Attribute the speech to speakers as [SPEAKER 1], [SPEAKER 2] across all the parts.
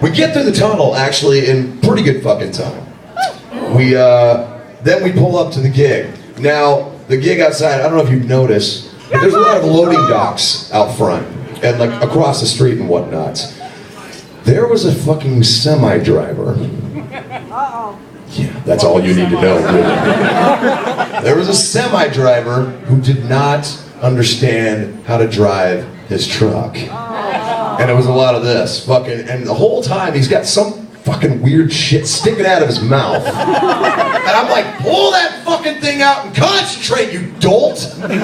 [SPEAKER 1] We get through the tunnel, actually, in pretty good fucking time. Then we pull up to the gig. Now, the gig outside, I don't know if you've noticed, but there's a lot of loading docks out front, and like across the street and whatnot. There was a fucking semi-driver.
[SPEAKER 2] Uh-oh.
[SPEAKER 1] Yeah, that's all you need to know, really. There was a semi-driver who did not understand how to drive his truck. And it was a lot of this, fucking, and the whole time he's got some fucking weird shit sticking out of his mouth. And I'm like, pull that fucking thing out and concentrate, you dolt! So he's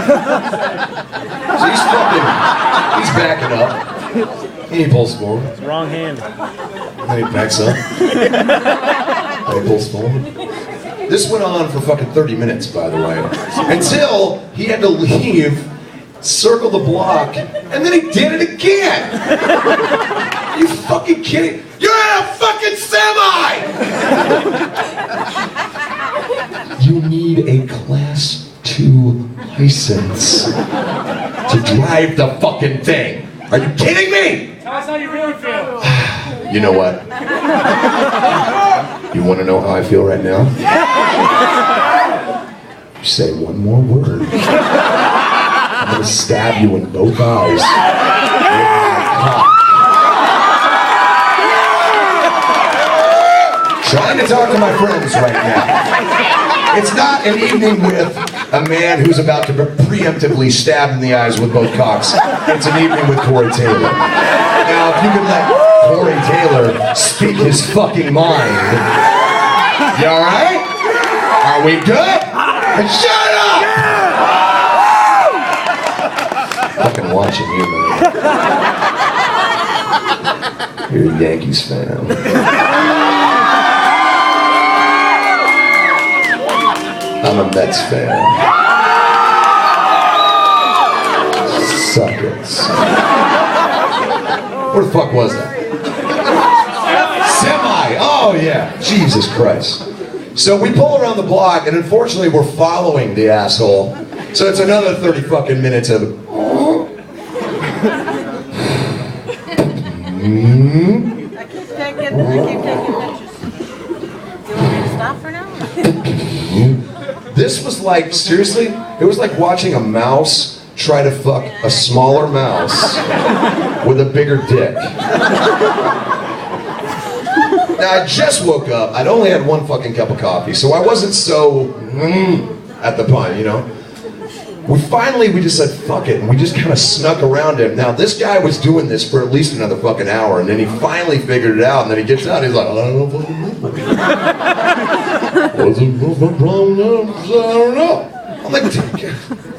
[SPEAKER 1] backing up. And he pulls forward.
[SPEAKER 3] It's wrong hand.
[SPEAKER 1] And then he backs up. And he pulls forward. This went on for fucking 30 minutes, by the way. Until he had to leave, circle the block, and then he did it again! Are you fucking kidding? You're in a fucking semi! You need a Class 2 license to drive the fucking thing. Are you kidding me?
[SPEAKER 3] Tell us how you really feel.
[SPEAKER 1] You know what? You want to know how I feel right now? You say one more word. I'm going to stab you in both eyes. Trying to talk to my friends right now. It's not an evening with a man who's about to be preemptively stabbed in the eyes with both cocks. It's an evening with Corey Taylor. Now, if you could let Corey Taylor speak his fucking mind. You alright? Are we good? Shut up! Fucking watching you, man. You're a Yankees fan. I'm a Mets fan. Suckers. Where the fuck was that? Semi! Oh yeah, Jesus Christ. So we pull around the block, and unfortunately we're following the asshole. So it's another 30 fucking minutes of...
[SPEAKER 2] I keep taking pictures. Do you want me to stop for now?
[SPEAKER 1] This was like, seriously, it was like watching a mouse try to fuck a smaller mouse with a bigger dick. Now, I just woke up. I'd only had one fucking cup of coffee, so I wasn't so at the point, you know? We just said, fuck it, and we just kind of snuck around him. Now, this guy was doing this for at least another fucking hour, and then he finally figured it out, and then he gets out, and he's like, I don't know. I'm like,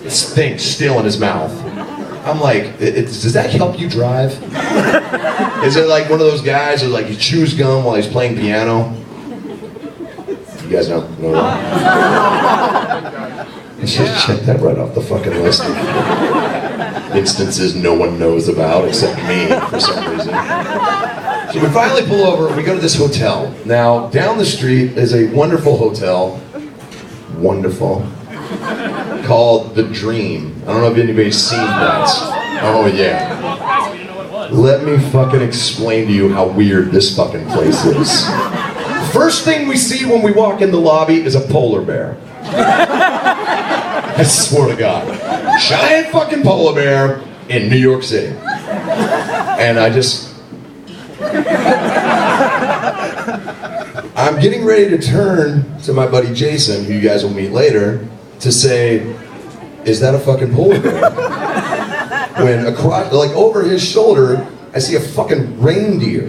[SPEAKER 1] this thing's still in his mouth. I'm like, does that help you drive? Is it like one of those guys who like he chews gum while he's playing piano? You guys know? No. I should have checked that right off the fucking list of instances no one knows about except me for some reason. So we finally pull over and we go to this hotel. Now, down the street is a wonderful hotel. Wonderful. Called The Dream. I don't know if anybody's seen that. Oh yeah. Let me fucking explain to you how weird this fucking place is. First thing we see when we walk in the lobby is a polar bear. I swear to God. Giant fucking polar bear in New York City. And I'm getting ready to turn to my buddy Jason, who you guys will meet later, to say, is that a fucking polar bear? When across, like over his shoulder, I see a fucking reindeer.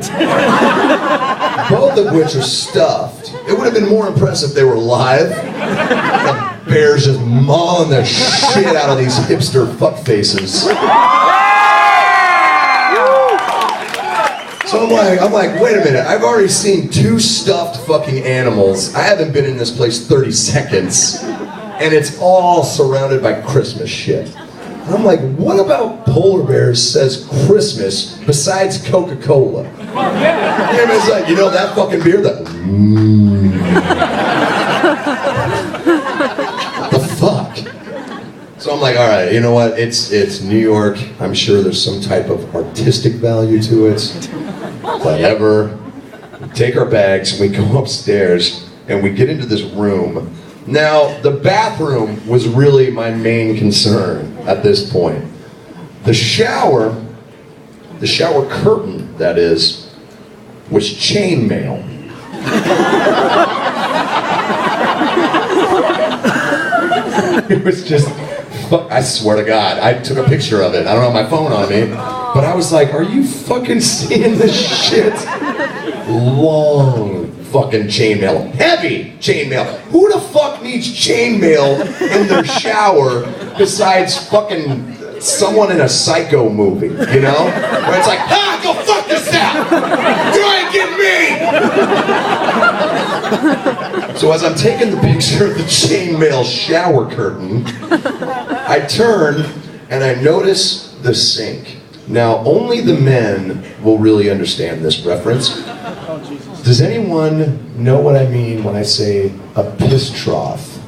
[SPEAKER 1] Both of which are stuffed. It would have been more impressive if they were live. The bears just mauling the shit out of these hipster fuckfaces. So I'm like, wait a minute, I've already seen 2 stuffed fucking animals. I haven't been in this place 30 seconds. And it's all surrounded by Christmas shit. And I'm like, what about polar bears says Christmas besides Coca-Cola? And it's like, you know that fucking beer? The fuck? So I'm like, all right, you know what? It's New York. I'm sure there's some type of artistic value to it. whatever. We take our bags, we go upstairs, and we get into this room. Now, the bathroom was really my main concern at this point. The shower curtain, that is, was chainmail. It was just, I swear to God, I took a picture of it. I don't have my phone on me, but I was like, are you fucking seeing this shit? Long fucking chainmail, heavy chainmail. Who the fuck needs chainmail in their shower besides fucking someone in a Psycho movie, you know? Where it's like, ah, go fuck yourself! Try and get me! So as I'm taking the picture of the chainmail shower curtain, I turn and I notice the sink. Now, only the men will really understand this reference. Does anyone know what I mean when I say a piss trough?